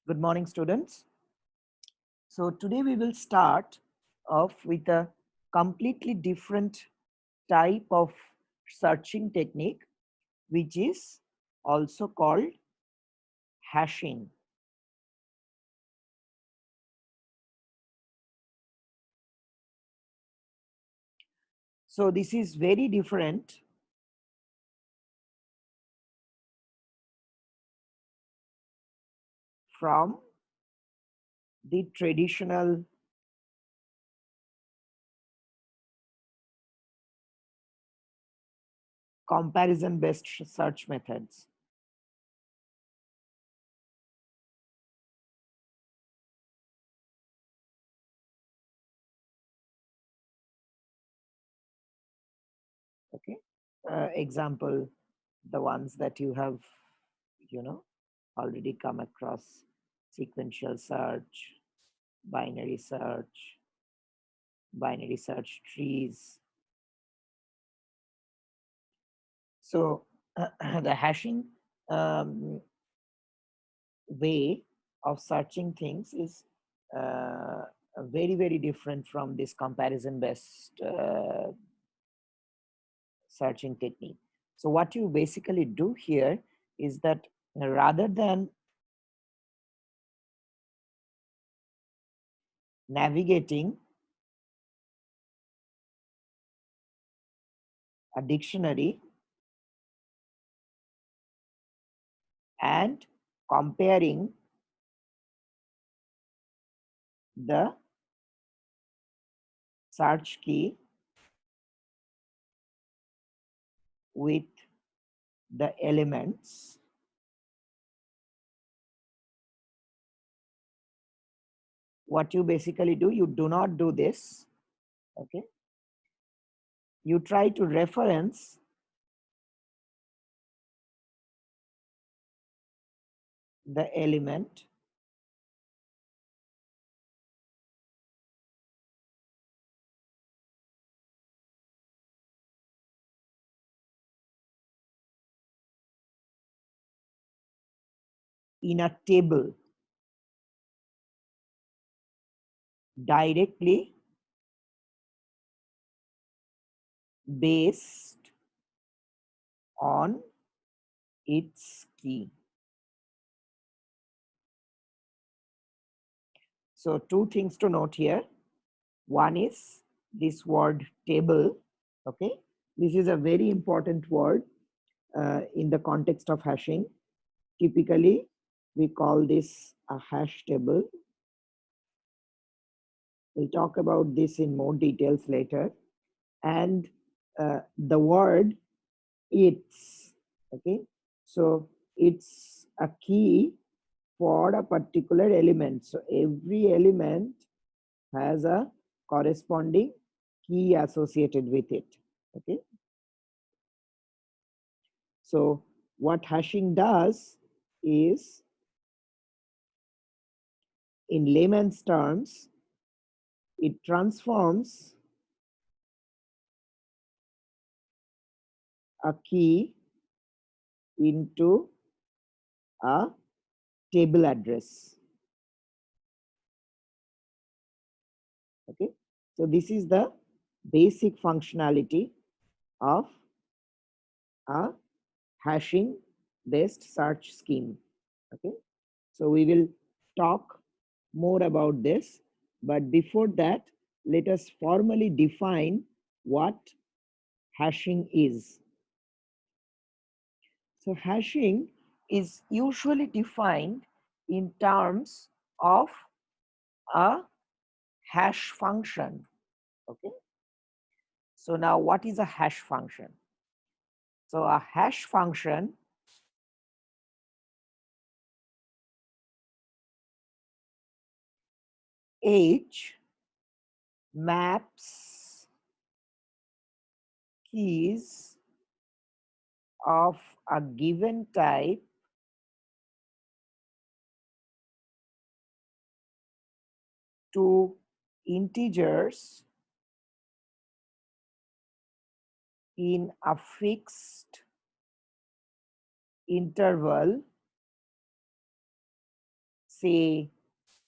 Good morning, students. So today we will start off with a completely different type of searching technique, which is also called hashing. So this is very different from the traditional comparison based search methods. Okay. Example, the ones that you have, you know, already come across: sequential search, binary search, binary search trees. So the hashing um, way of searching things is very, very different from this comparison based searching technique. So what you basically do here is that rather than navigating a dictionary and comparing the search key with the elements, what you basically do, you do not do this. Okay, you try to reference the element in a table directly based on its key. So two things to note here. One is this word table. Okay, this is a very important word in the context of hashing. Typically, we call this a hash table. We'll talk about this in more details later. And the word it's, okay, so it's a key for a particular element. So every element has a corresponding key associated with it. Okay, so what hashing does is, in layman's terms, it transforms a key into a table address. Okay, so this is the basic functionality of a hashing based search scheme. Okay, so we will talk more about this, but before that, let us formally define what hashing is. So hashing is usually defined in terms of a hash function. Okay, so now what is a hash function? So a hash function H maps keys of a given type to integers in a fixed interval say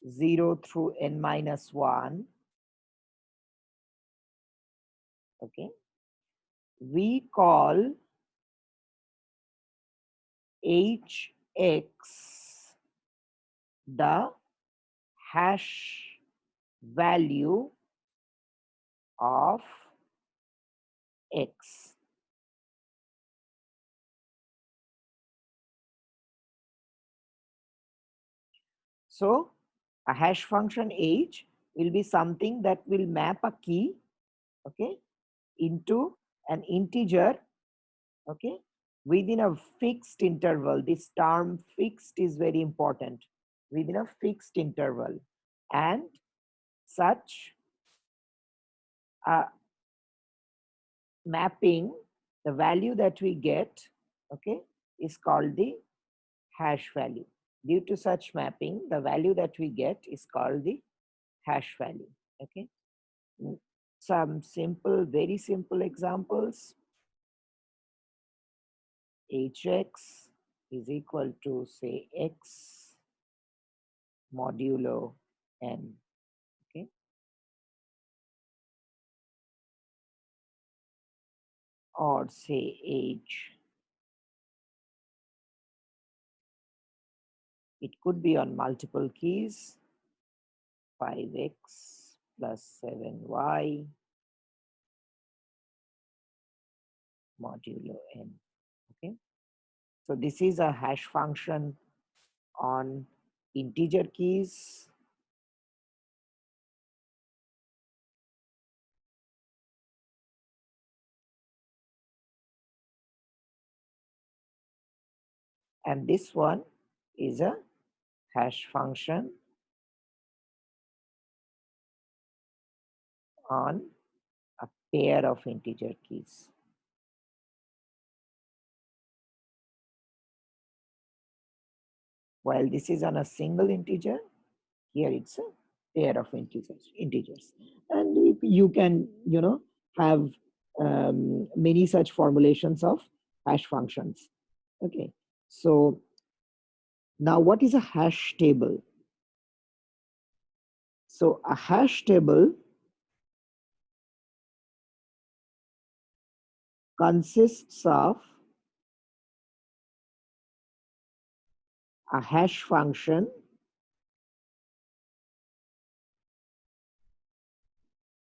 0 through n minus 1, okay, we call hx the hash value of x. So a hash function h will be something that will map a key, okay, into an integer, okay, within a fixed interval. This term fixed is very important, within a fixed interval, and such a mapping, the value that we get, okay, is called the hash value. Due to such mapping, the value that we get is called the hash value. Okay. Some simple, very simple examples. Hx is equal to, say, x modulo n. Okay. Or say h. It could be on multiple keys, 5x plus 7y modulo n. Okay. So this is a hash function on integer keys. And this one is a hash function on a pair of integer keys. While this is on a single integer, here it's a pair of integers. And you can, have many such formulations of hash functions. Okay, so now what is a hash table? So a hash table consists of a hash function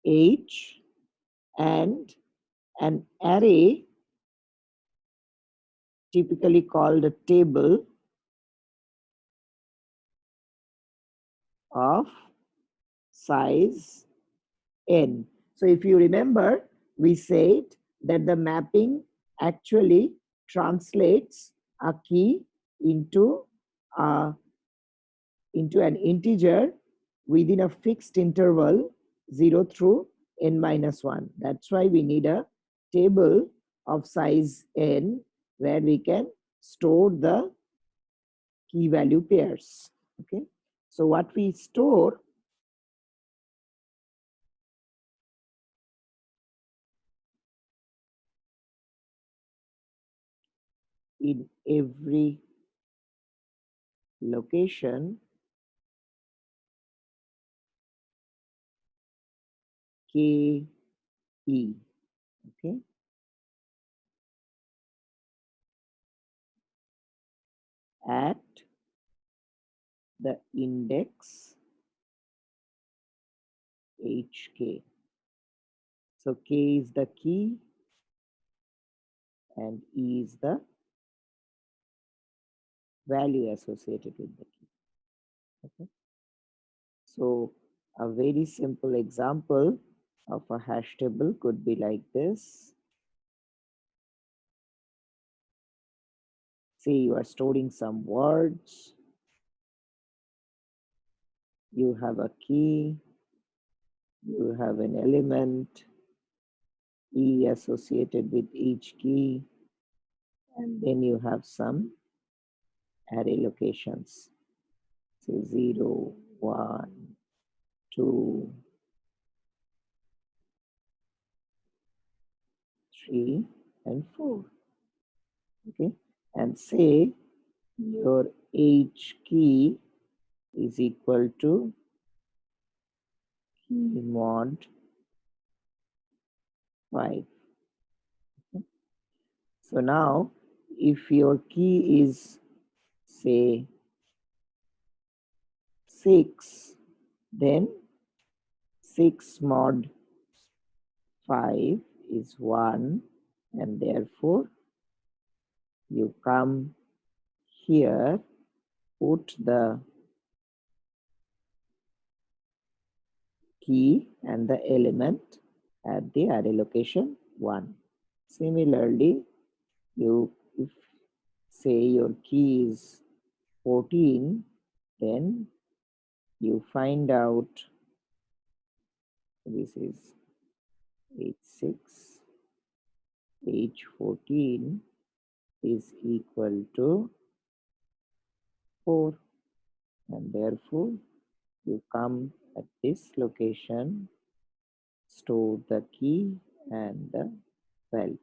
h and an array typically called a table of size n. So if you remember, we said that the mapping actually translates a key into an integer within a fixed interval 0 through n minus 1. That's why we need a table of size n where we can store the key value pairs. Okay, so what we store in every location k e, okay, at the index hk. So k is the key and e is the value associated with the key. Okay, so a very simple example of a hash table could be like this. Say you are storing some words, you have a key, you have an element e associated with each key, and then you have some array locations, say 0, 1, 2, 3, and 4. Okay, and say your h key is equal to key mod 5. So now if your key is say 6, then 6 mod 5 is 1, and therefore you come here, put the key and the element at the array location 1. Similarly, you if say your key is 14, then you find out this is H6, H14 is equal to 4, and therefore you come at this location, store the key and the value.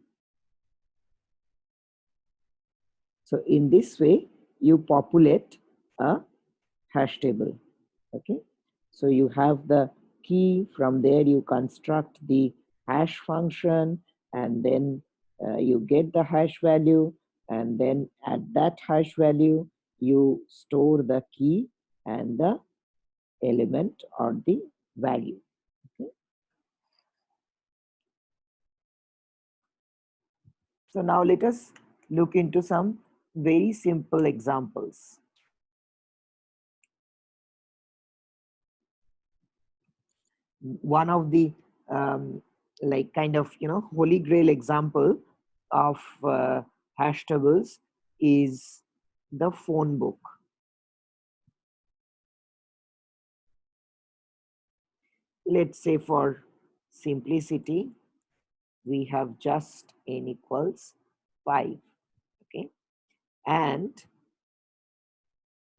So in this way, you populate a hash table. Okay, so you have the key. From there you construct the hash function, and then you get the hash value, and then at that hash value you store the key and the element or the value. Okay. So now let us look into some very simple examples. One of the like kind of holy grail example of hash tables is the phone book. Let's say for simplicity we have just n equals 5. Okay, and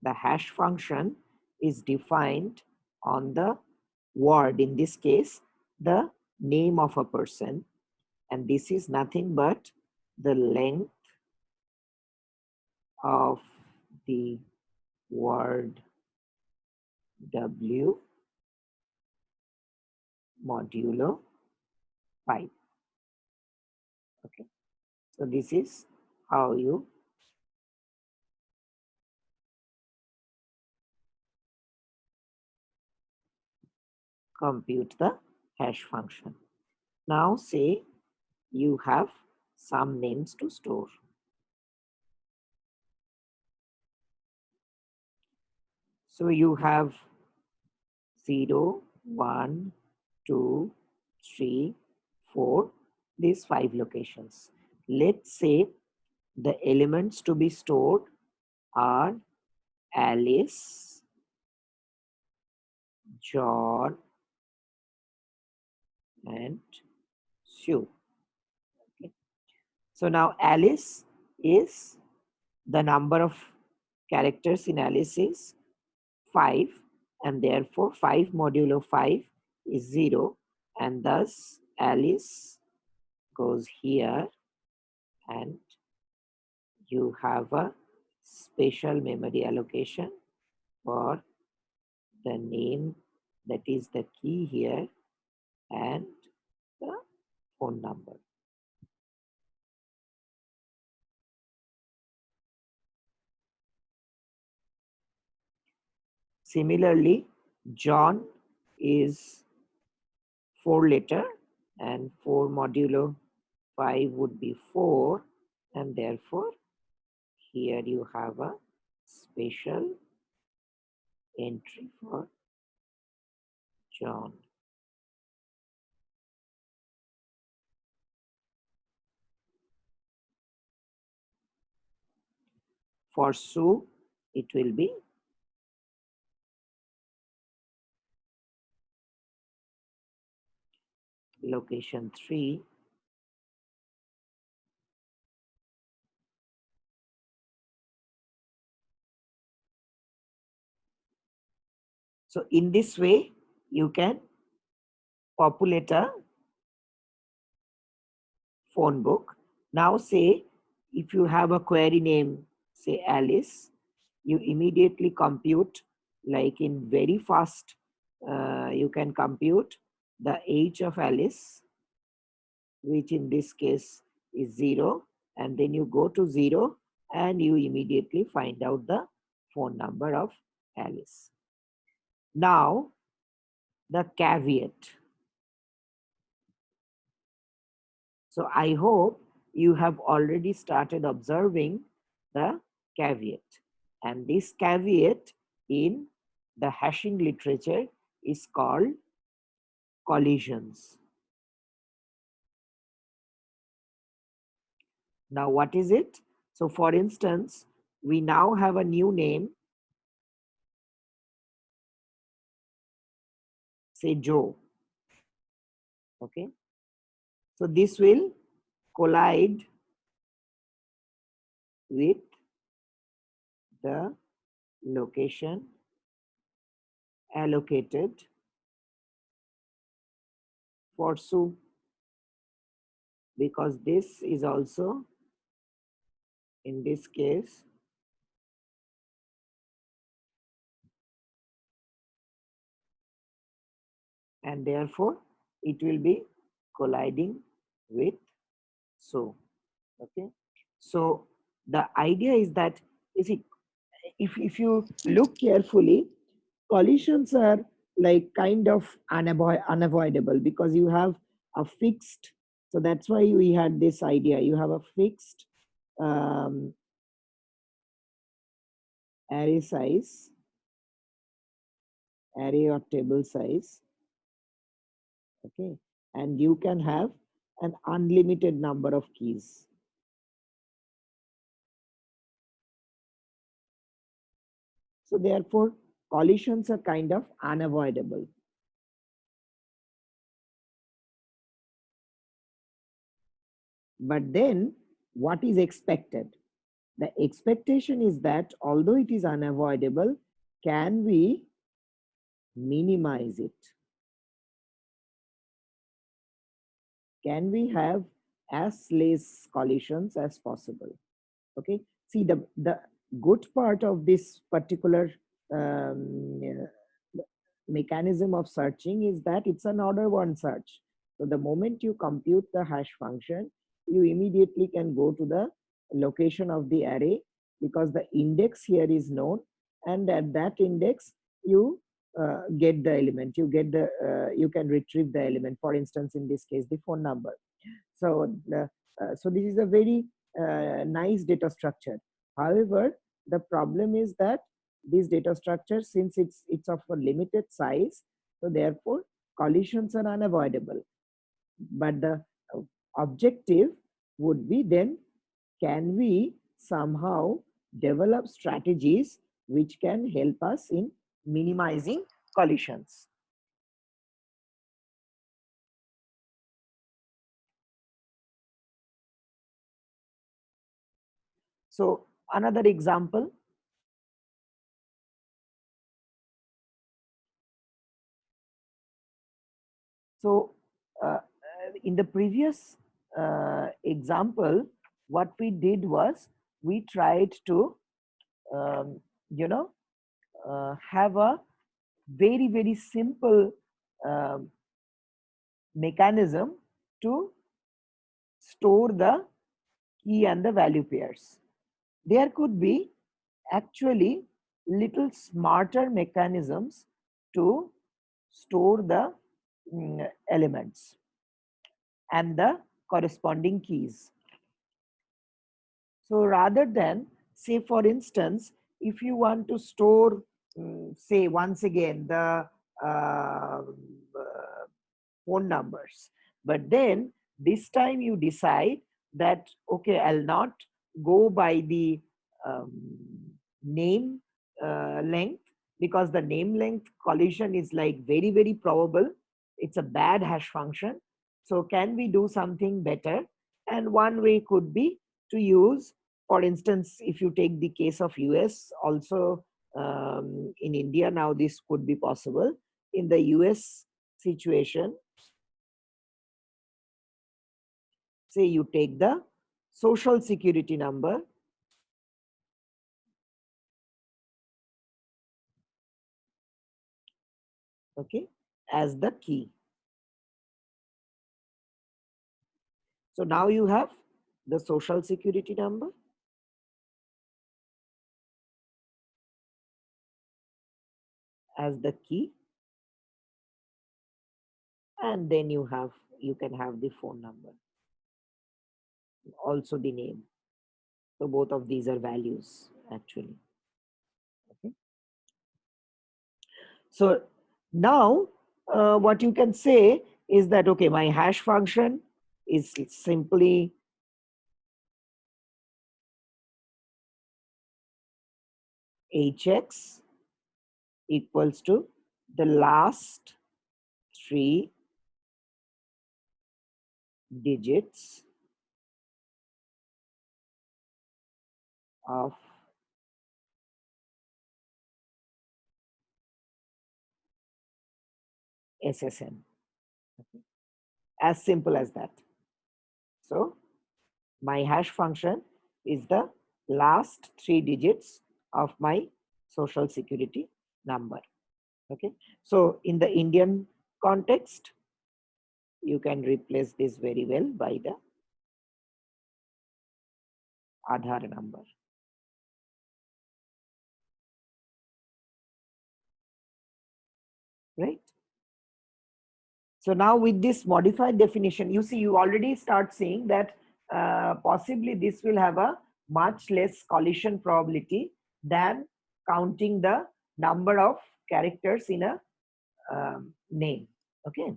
the hash function is defined on the word, in this case the name of a person, and this is nothing but the length of the word W modulo 5. Okay, so this is how you compute the hash function. Now say you have some names to store. So you have 0, 1, 2, 3, 4, these 5 locations. Let's say the elements to be stored are Alice, John, and Sue. Okay. So now Alice is the number of characters in Alice is 5, and therefore 5 modulo 5 is 0, and thus Alice goes here, and you have a special memory allocation for the name, that is the key here, and the phone number. Similarly, John is 4 letter, and 4 modulo 5 would be 4, and therefore here you have a special entry for John. For Sue, it will be location 3. So in this way, you can populate a phone book. Now say if you have a query name, say Alice, you immediately compute like in very fast, you can compute the age of Alice, which in this case is 0, and then you go to 0 and you immediately find out the phone number of Alice. Now, the caveat. So I hope you have already started observing the caveat. And this caveat in the hashing literature is called collisions. Now, what is it? So for instance, we now have a new name, say Joe. Okay. So this will collide with the location allocated for Sue, because this is also, in this case, and therefore it will be colliding with so. Okay. So the idea is that, you see, if you look carefully, collisions are like kind of unavoidable, because you have a fixed, so that's why we had this idea, you have a fixed array size, array or table size. Okay. And you can have an unlimited number of keys. So therefore, collisions are kind of unavoidable. But then what is expected? The expectation is that although it is unavoidable, can we minimize it? Can we have as less collisions as possible? Okay. See, the good part of this particular mechanism of searching is that it's an order one search. So the moment you compute the hash function, you immediately can go to the location of the array, because the index here is known, and at that index you get the element, you get the you can retrieve the element, for instance in this case the phone number. So so this is a very nice data structure. However, the problem is that this data structure, since it's of a limited size, so therefore collisions are unavoidable. But the objective would be then, can we somehow develop strategies which can help us in minimizing collisions? So another example. So in the previous example, what we did was we tried to, you know, have a very simple um, mechanism to store the key and the value pairs. There could be actually little smarter mechanisms to store the elements and the corresponding keys. So rather than, say for instance, if you want to store, say once again, the uh, phone numbers, but then this time you decide that, okay, I'll not go by the um, name length, because the name length collision is like very probable. It's a bad hash function. So can we do something better? And one way could be to use, for instance, if you take the case of US, also in India now this could be possible. In the US situation, say you take the social security number, okay, as the key. So now you have the social security number as the key, and then you can have the phone number, also the name. So both of these are values actually. Okay. So now what you can say is that, okay, my hash function is simply hx equals to the last three digits of SSN. As simple as that. So my hash function is the last three digits of my social security number. Okay. So in the Indian context, you can replace this very well by the Aadhaar number. Right. So now with this modified definition, you see, you already start seeing that possibly this will have a much less collision probability than counting the number of characters in a name. Okay.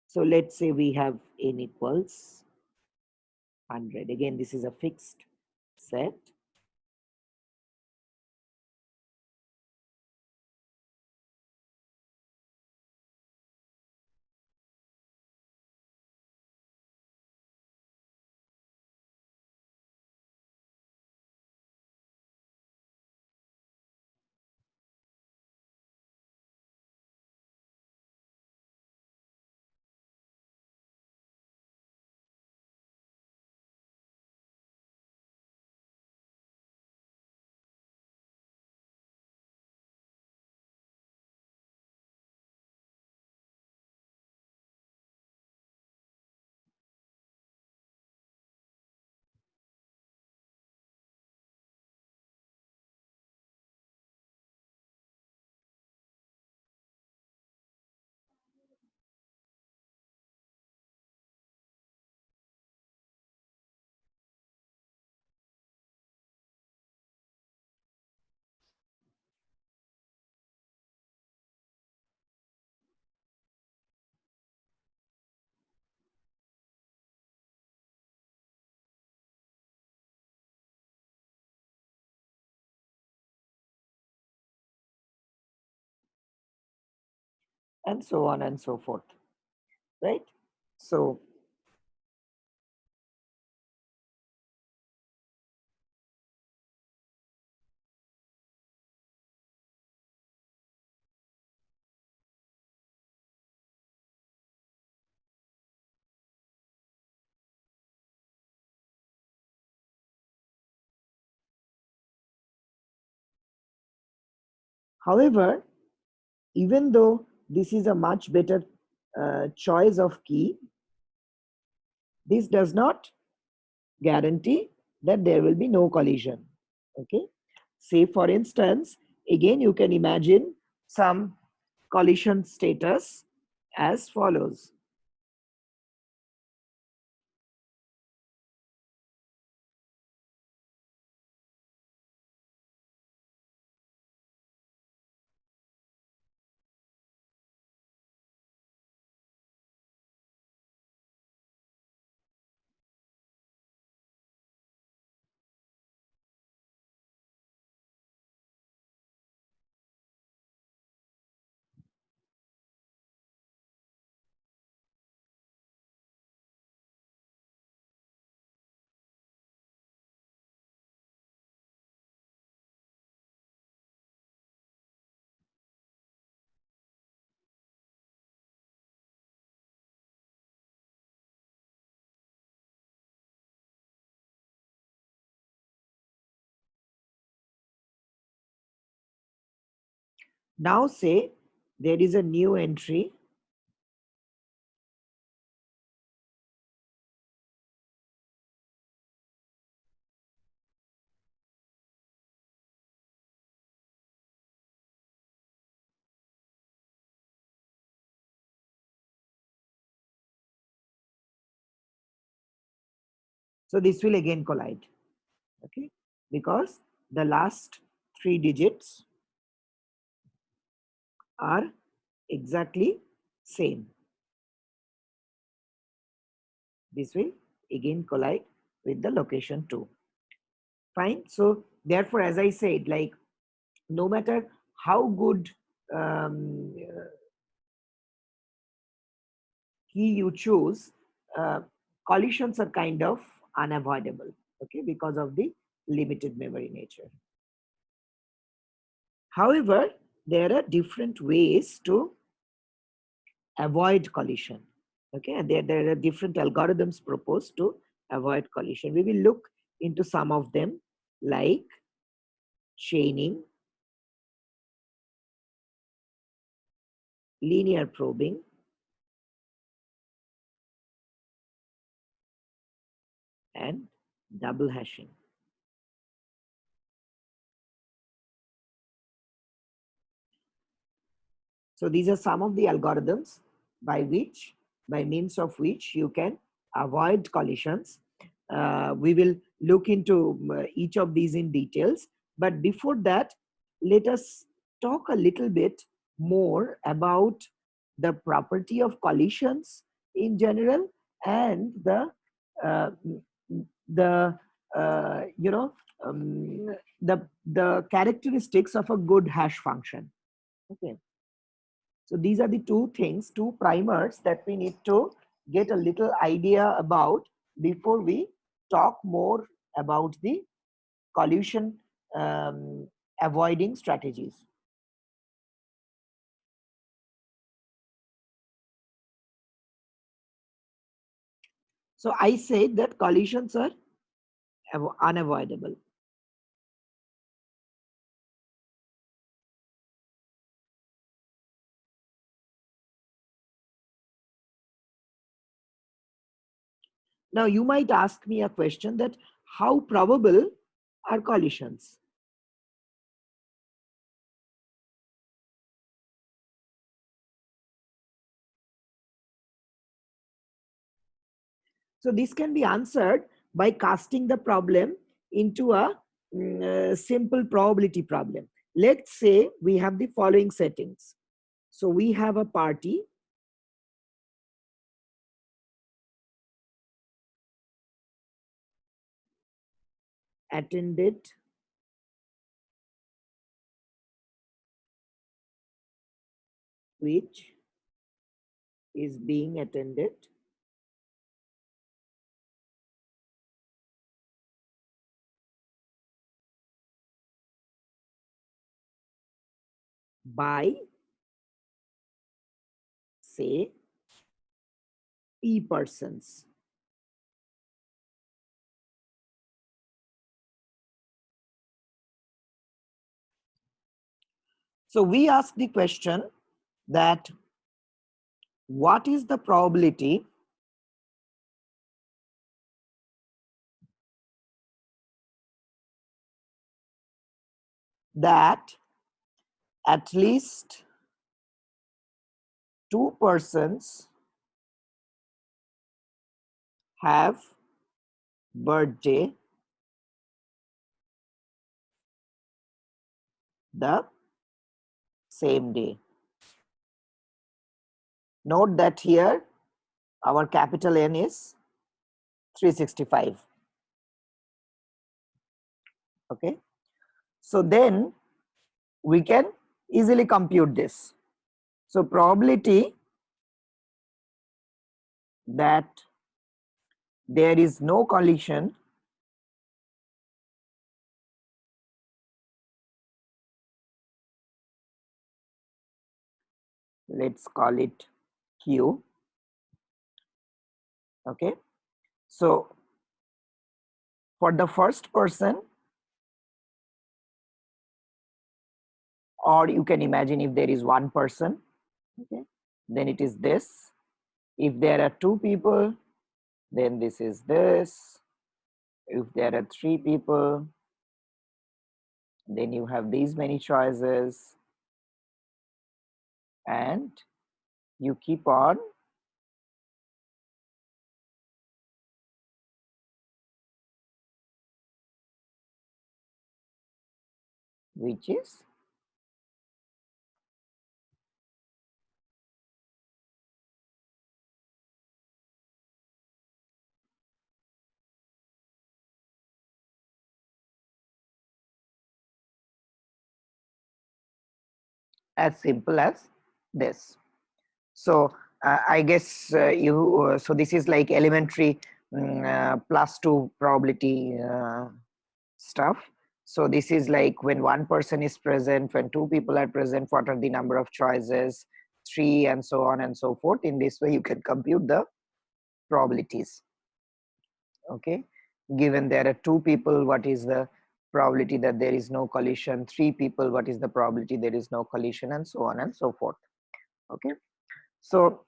So let's say we have n equals 100. Again, this is a fixed set. And so on and so forth. Right. So however, even though this is a much better choice of key, this does not guarantee that there will be no collision. Okay. Say for instance, again, you can imagine some collision status as follows. Now say there is a new entry so this will again collide, okay, because the last 3 digits are exactly same. This will again collide with the location 2. Fine. So therefore, as I said, like no matter how good um, key you choose, uh, collisions are kind of unavoidable, okay, because of the limited memory nature. However, there are different ways to avoid collision. Okay, and there are different algorithms proposed to avoid collision. We will look into some of them, like chaining, linear probing, and double hashing. So these are some of the algorithms by means of which you can avoid collisions. We will look into each of these in details. But before that, let us talk a little bit more about the property of collisions in general and uh, the you know the characteristics of a good hash function. Okay. So these are the two things, two primers that we need to get a little idea about before we talk more about the collision um, avoiding strategies. So I said that collisions are unavoidable. Now you might ask me a question that how probable are collisions? So this can be answered by casting the problem into a simple probability problem. Let's say we have the following settings. So we have a party attended which is being attended by, say, P persons. So we ask the question that what is the probability that at least 2 persons have birthday the same day. Note that here our capital N is 365. Okay. So then we can easily compute this. So probability that there is no collision let's call it Q. Okay. So for the first person or you can imagine if there is one person, okay, then it is this. If there are two people, then this is this. If there are three people, then you have these many choices, and you keep on which is as simple as this. So I guess so this is like elementary +2 probability stuff. So this is like when one person is present, when two people are present, what are the number of choices, three, and so on and so forth. In this way, you can compute the probabilities. Okay, given there are two people, what is the probability that there is no collision? Three people, what is the probability there is no collision, and so on and so forth. Okay, so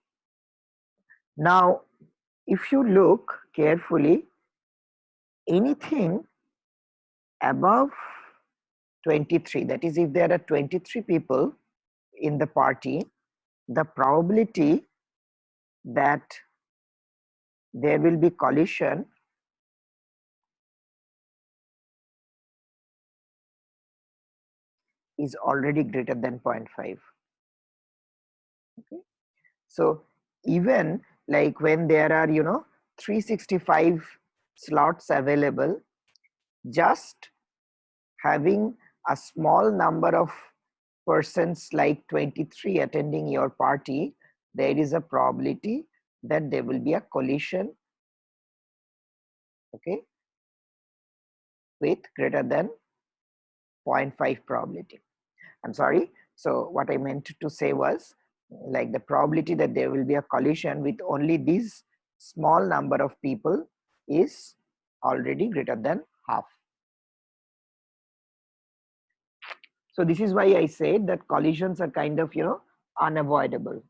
now if you look carefully, anything above 23, that is if there are 23 people in the party, the probability that there will be collision is already greater than 0.5. Okay, so even like when there are 365 slots available, just having a small number of persons like 23 attending your party, there is a probability that there will be a collision, okay, with greater than 0.5 probability. I'm sorry. So what I meant to say was like the probability that there will be a collision with only this small number of people is already greater than half. So this is why I said that collisions are kind of, unavoidable.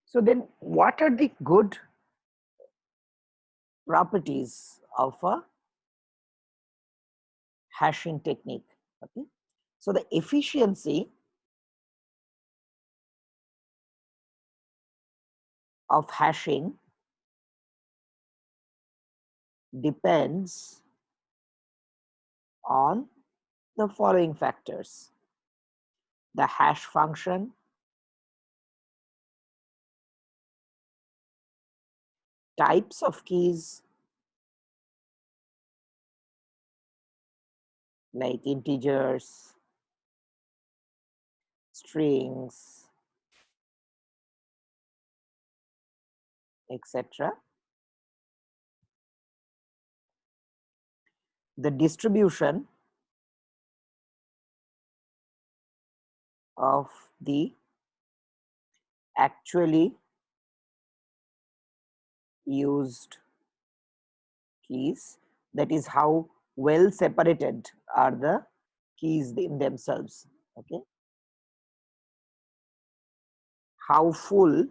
So then what are the good properties of a hashing technique? Okay. So the efficiency of hashing depends on the following factors: the hash function, types of keys like integers, strings, etc., the distribution of the actually used keys, that is how well separated are the keys in themselves. Okay, how full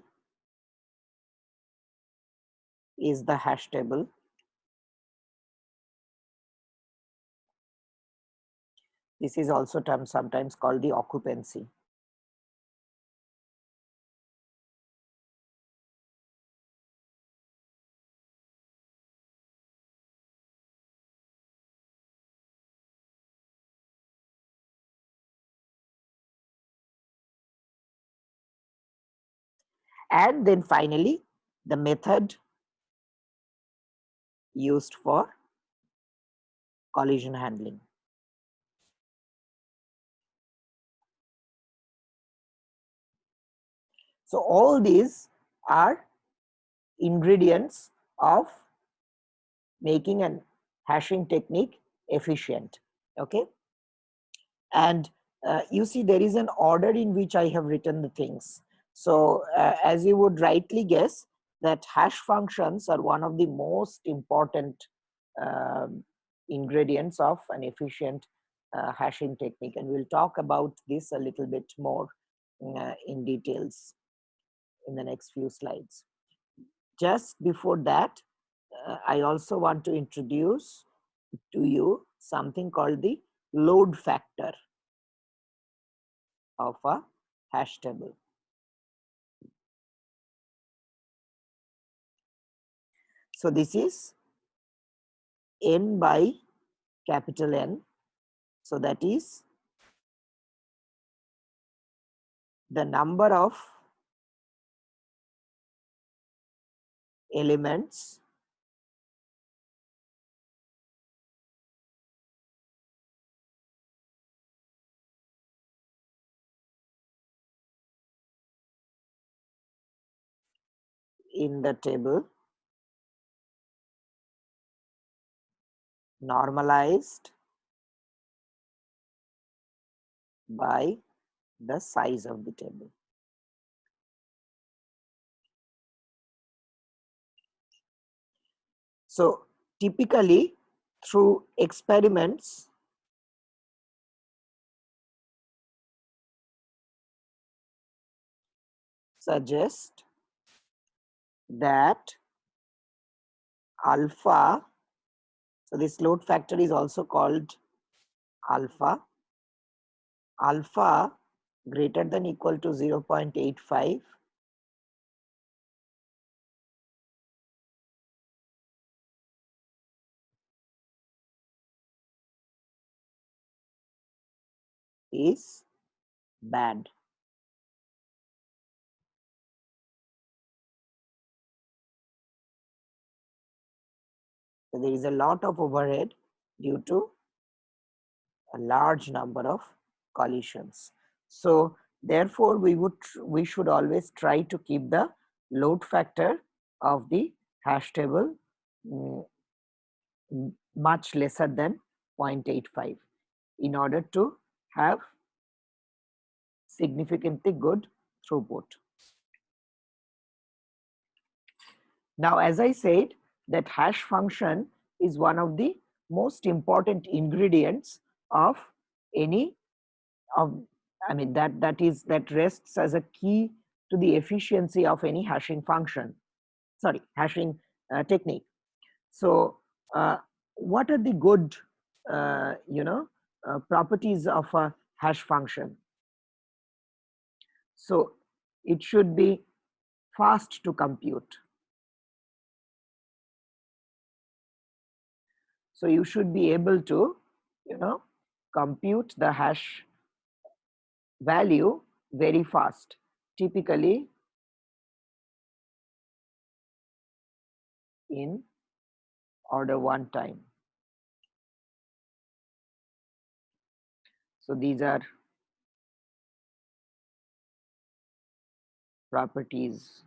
is the hash table, this is also sometimes called the occupancy. And then finally, the method used for collision handling. So all these are ingredients of making an hashing technique efficient. Okay, and you see there is an order in which I have written the things. So as you would rightly guess, that hash functions are one of the most important um, ingredients of an efficient hashing technique, and we'll talk about this a little bit more in details in the next few slides. Just before that, I also want to introduce to you something called the load factor of a hash table. So this is n by capital N. So that is the number of elements in the table normalized by the size of the table. So typically through experiments, suggest that alpha, so this load factor is also called alpha, alpha greater than equal to 0.85 is bad. So there is a lot of overhead due to a large number of collisions. So therefore we should always try to keep the load factor of the hash table much lesser than 0.85 in order to have significantly good throughput. Now, as I said, that hash function is one of the most important ingredients of any of, I mean, that rests as a key to the efficiency of any hashing function, sorry, hashing technique. So what are the good properties of a hash function? So it should be fast to compute. So you should be able to, compute the hash value very fast, typically in order 1 time. So these are properties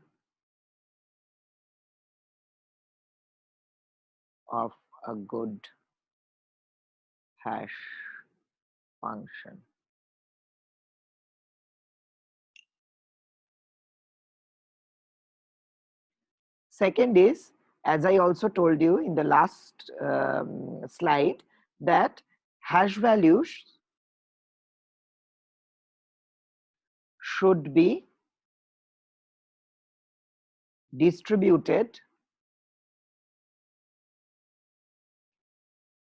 of a good hash function. Second is, as I also told you in the last slide, that hash values should be distributed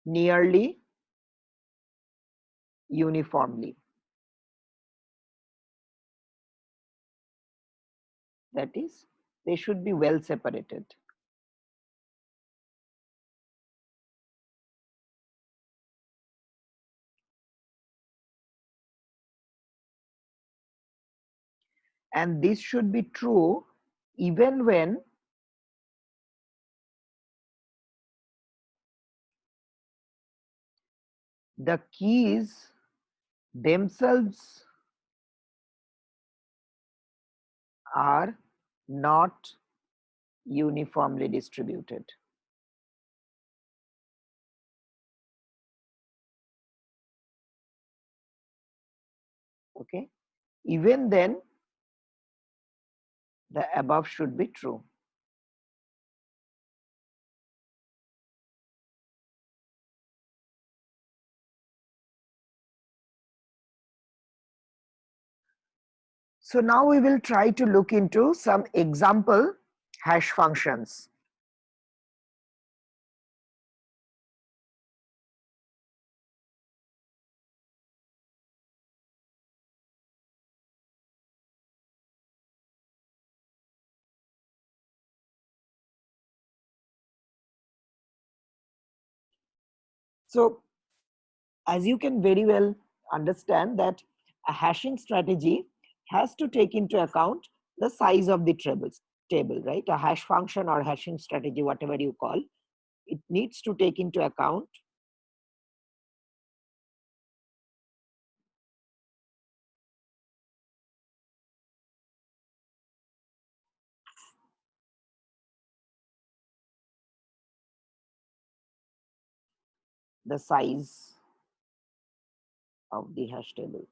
nearly uniformly. That is, they should be well separated. And this should be true even when the keys themselves are not uniformly distributed. Okay, even then the above should be true. So now we will try to look into some example hash functions. So as you can very well understand that a hashing strategy has to take into account the size of the table, right? A hash function or hashing strategy, whatever you call, it needs to take into account the size of the hash table.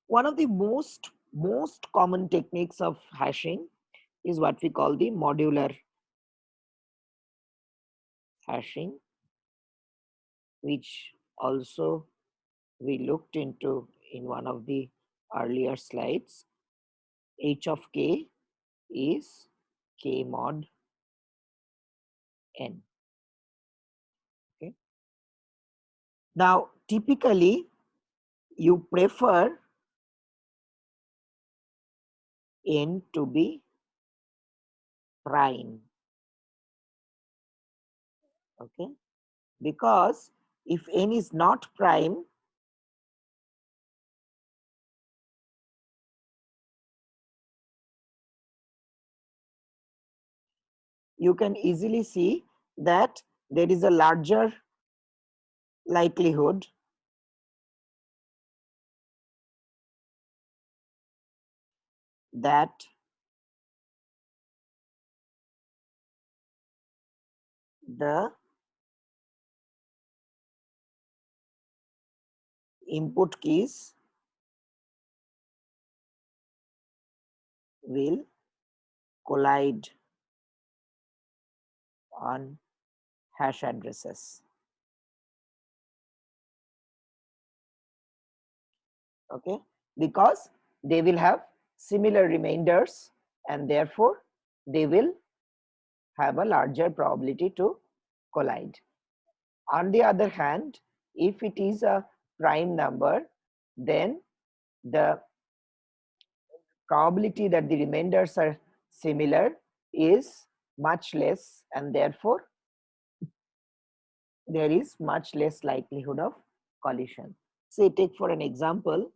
One of the most common techniques of hashing is what we call the modular hashing, which also we looked into in one of the earlier slides. H of k is k mod n. Okay. Now, typically, you prefer n to be prime. Okay, because if n is not prime, you can easily see that there is a larger likelihood that the input keys will collide on hash addresses. Okay, because they will have similar remainders and therefore they will have a larger probability to collide. On the other hand, if it is a prime number, then the probability that the remainders are similar is much less, and therefore there is much less likelihood of collision. Say, take for an example,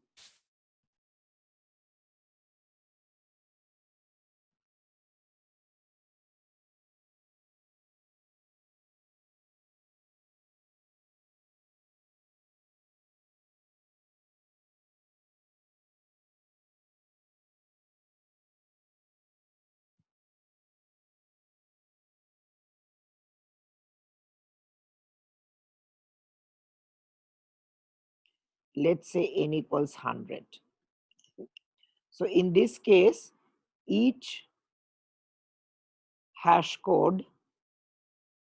let's say n equals 100. So in this case, each hash code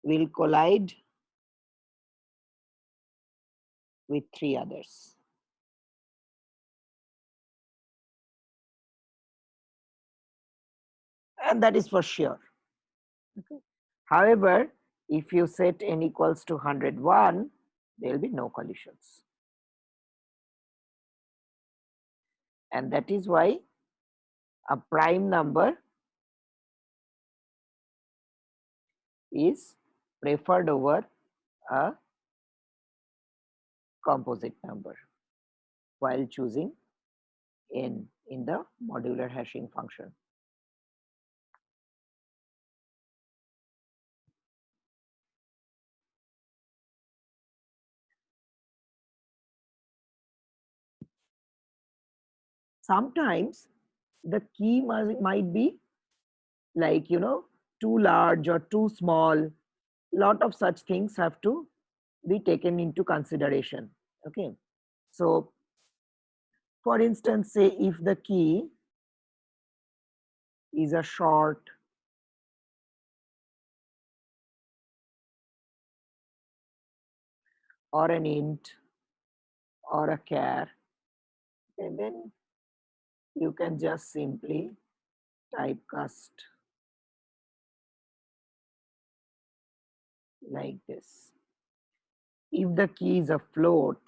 will collide with 3 others. And that is for sure. Okay. However, if you set n equals to 101, there will be no collisions. And that is why a prime number is preferred over a composite number while choosing n in the modular hashing function. Sometimes the key might be like, too large or too small. Lot of such things have to be taken into consideration. Okay, so For instance, say if the key is a short or an int or a char, and then you can just simply typecast like this. If the key is a float,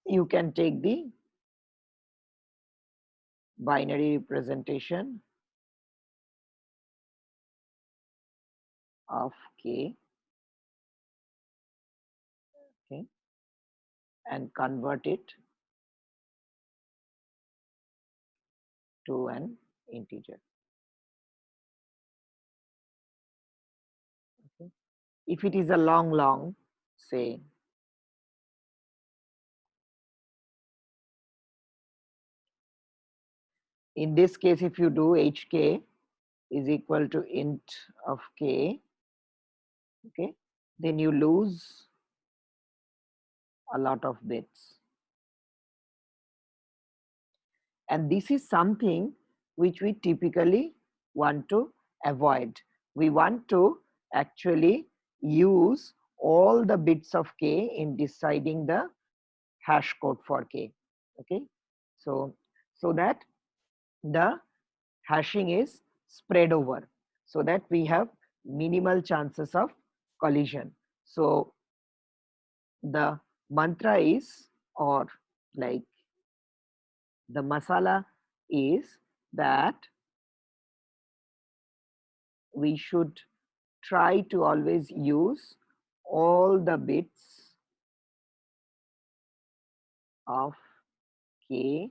you can take the binary representation of k, okay, and convert it to an integer. Okay. If it is a long, say in this case, if you do hk is equal to int of k, okay, then you lose a lot of bits. And this is something which we typically want to avoid. We want to actually use all the bits of k in deciding the hash code for k. Okay, so that the hashing is spread over, so that we have minimal chances of collision. So the mantra is, or like the masala is, that we should try to always use all the bits of k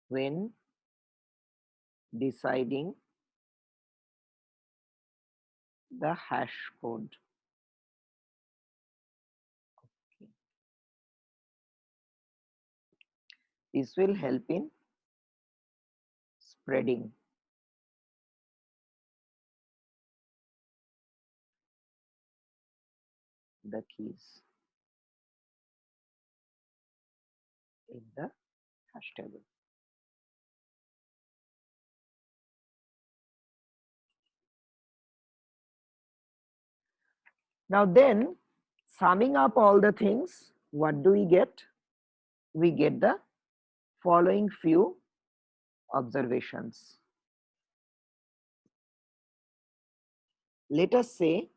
when deciding the hash code. Okay. This will help in spreading the keys in the hash table. Now then, summing up all the things, what do we get? We get the following few observations. Let us say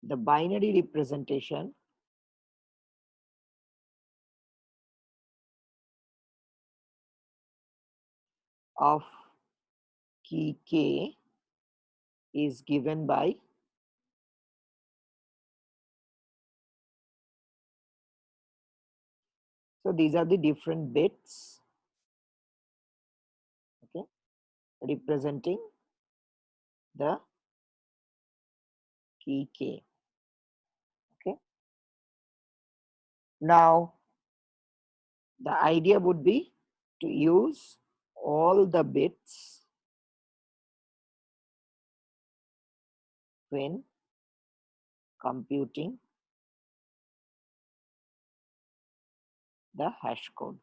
the binary representation of key k is given by so these are the different bits, okay, representing the key k. Okay. Now the idea would be to use all the bits when computing the hash code.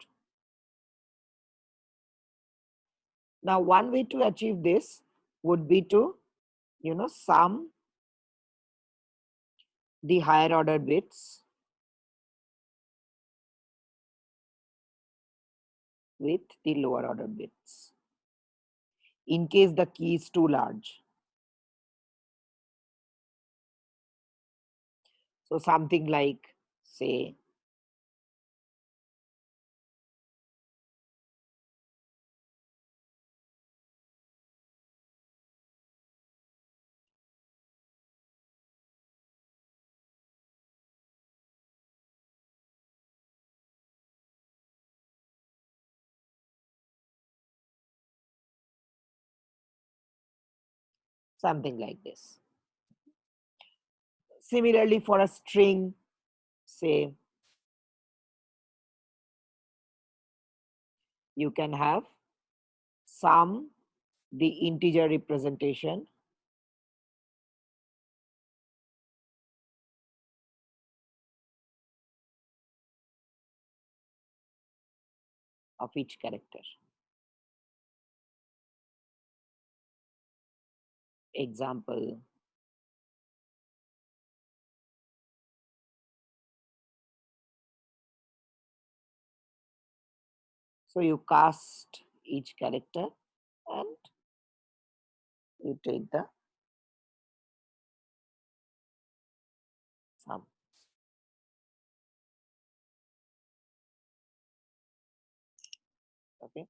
Now one way to achieve this would be to, sum the higher order bits with the lower order bits in case the key is too large. So something like, say, something like this. Similarly, for a string, say, you can have sum the integer representation of each character. Example, so you cast each character and you take the sum. Okay.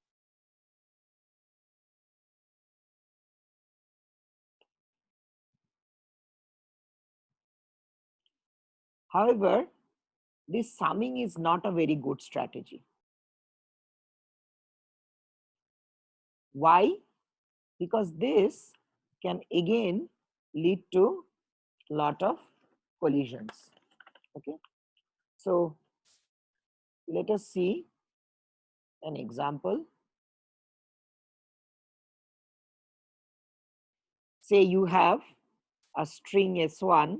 However, this summing is not a very good strategy. Why? Because this can again lead to lot of collisions. Okay. So let us see an example. Say you have a string S1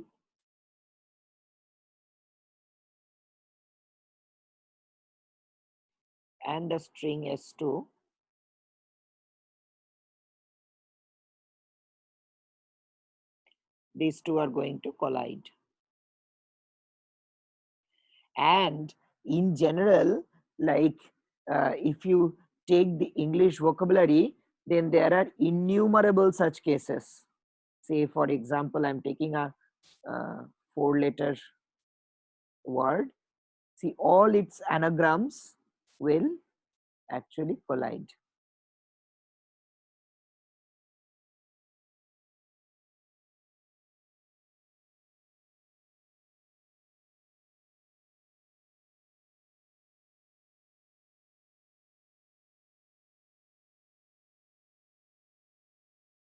and a string S2. These two are going to collide. And in general, like if you take the English vocabulary, then there are innumerable such cases. Say, for example, I'm taking a 4-letter word. See, all its anagrams will actually collide.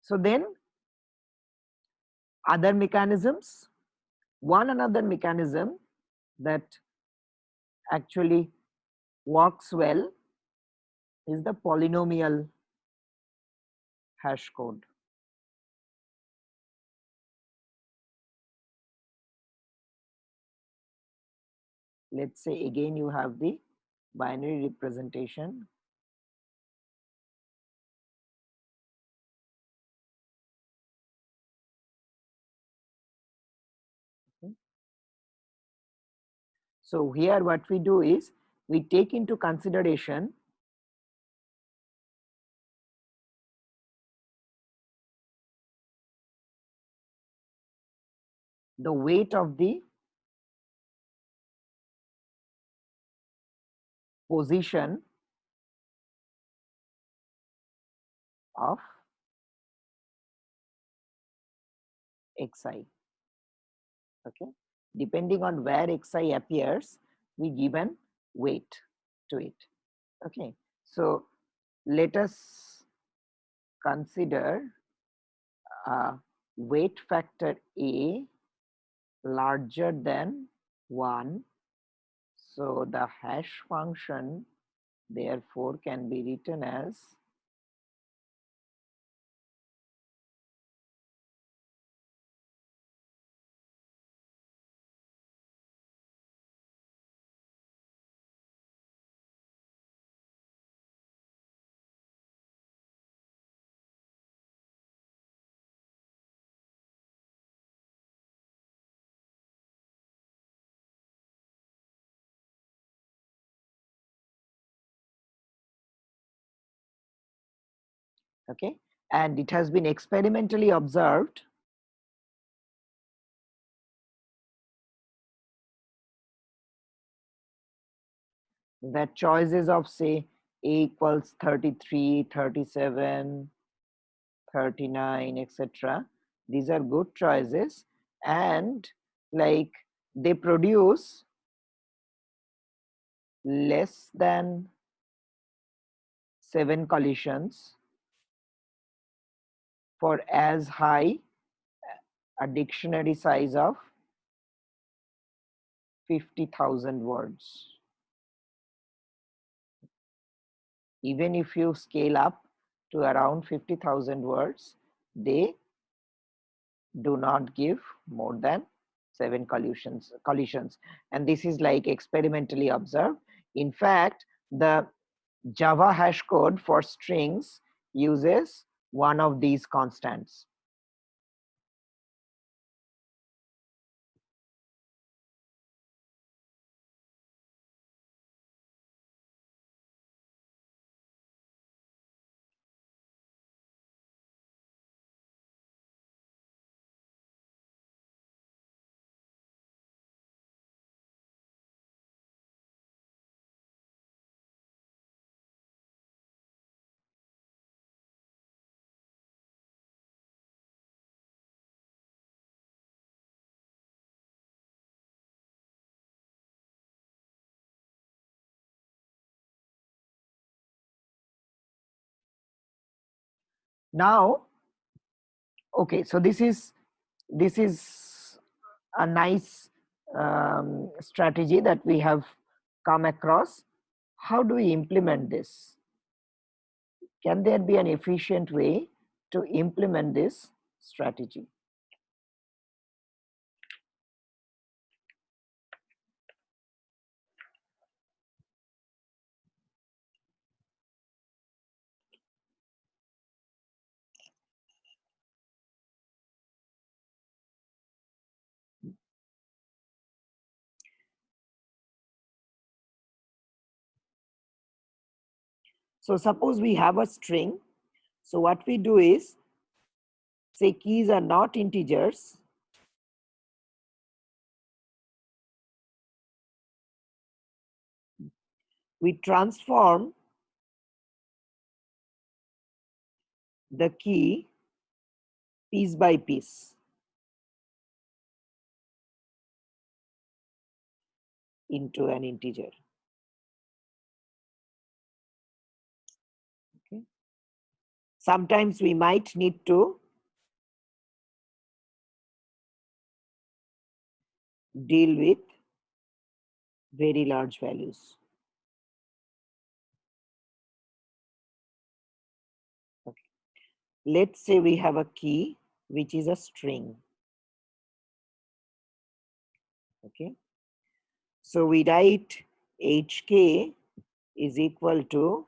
So then other mechanisms, one another mechanism that actually works well is the polynomial hash code. Let's say again you have the binary representation. Okay. So here what we do is we take into consideration the weight of the position of xi. Okay, depending on where xi appears, we give an weight to it. Okay, so let us consider weight factor a larger than 1. So the hash function therefore can be written as okay, and it has been experimentally observed that choices of say a equals 33, 37, 39, etc. These are good choices, and like they produce less than 7 collisions for as high a dictionary size of 50,000 words. Even if you scale up to around 50,000 words, they do not give more than 7 collisions, and this is like experimentally observed. In fact, the Java hash code for strings uses one of these constants. Now, okay, so this is a nice strategy that we have come across. How do we implement this? Can there be an efficient way to implement this strategy? So suppose we have a string. So what we do is, say keys are not integers. We transform the key piece by piece into an integer. Okay. Sometimes we might need to deal with very large values. Okay. Let's say we have a key which is a string. Okay. So we write hk is equal to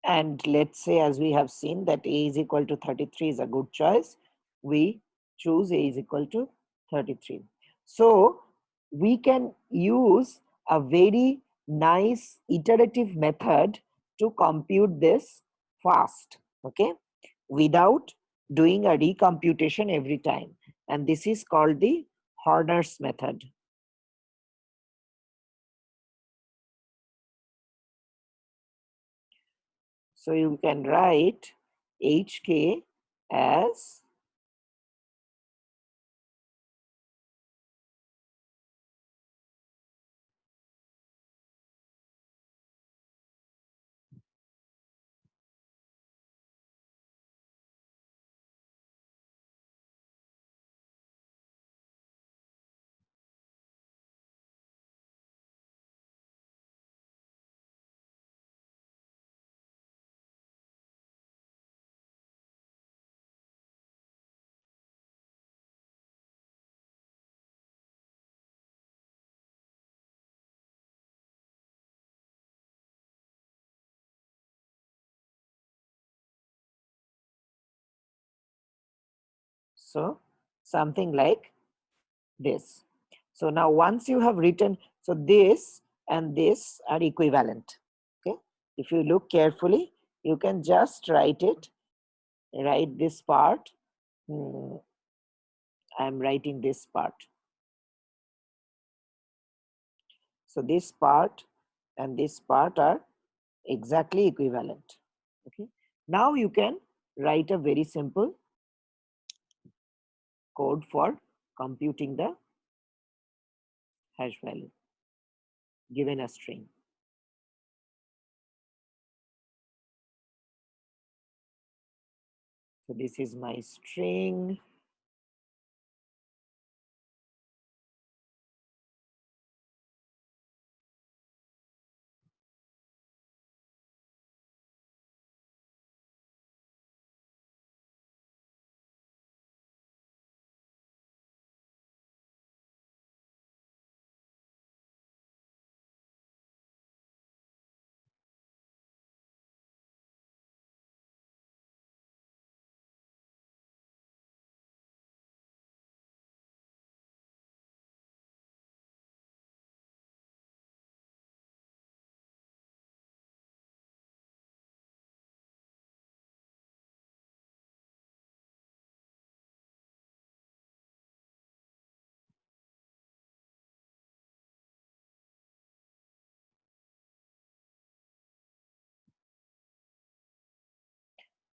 and let's say, as we have seen, that a is equal to 33 is a good choice. We choose a is equal to 33. So we can use a very nice iterative method to compute this fast, okay, without doing a recomputation every time. And this is called the Horner's method. So you can write hk as so something like this. So now once you have written, so this and this are equivalent. Okay. If you look carefully, you can just write it, write this part. I'm writing this part. So this part and this part are exactly equivalent. Okay. Now you can write a very simple code for computing the hash value given a string. So this is my string.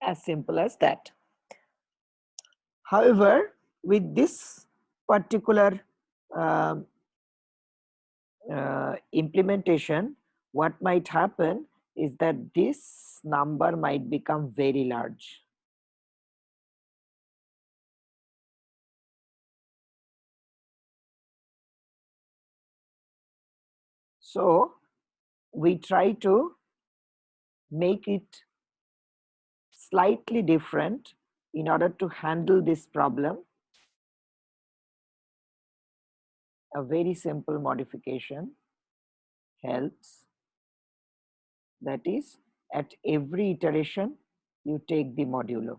As simple as that. However, with this particular um, implementation, what might happen is that this number might become very large. So we try to make it slightly different in order to handle this problem. A very simple modification helps. That is, at every iteration, you take the modulo.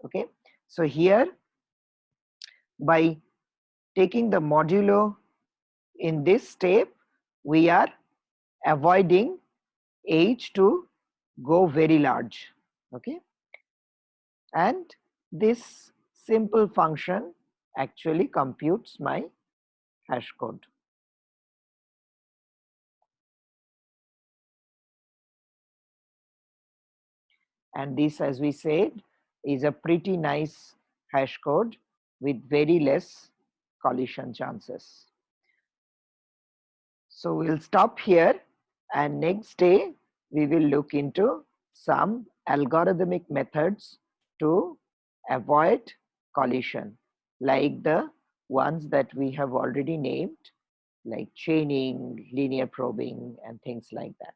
Okay, so here by taking the modulo in this step, we are avoiding h to go very large. Okay, and this simple function actually computes my hash code. And this, as we said, is a pretty nice hash code with very less collision chances. So we'll stop here, and next day we will look into some algorithmic methods to avoid collision, like the ones that we have already named, like chaining, linear probing, and things like that.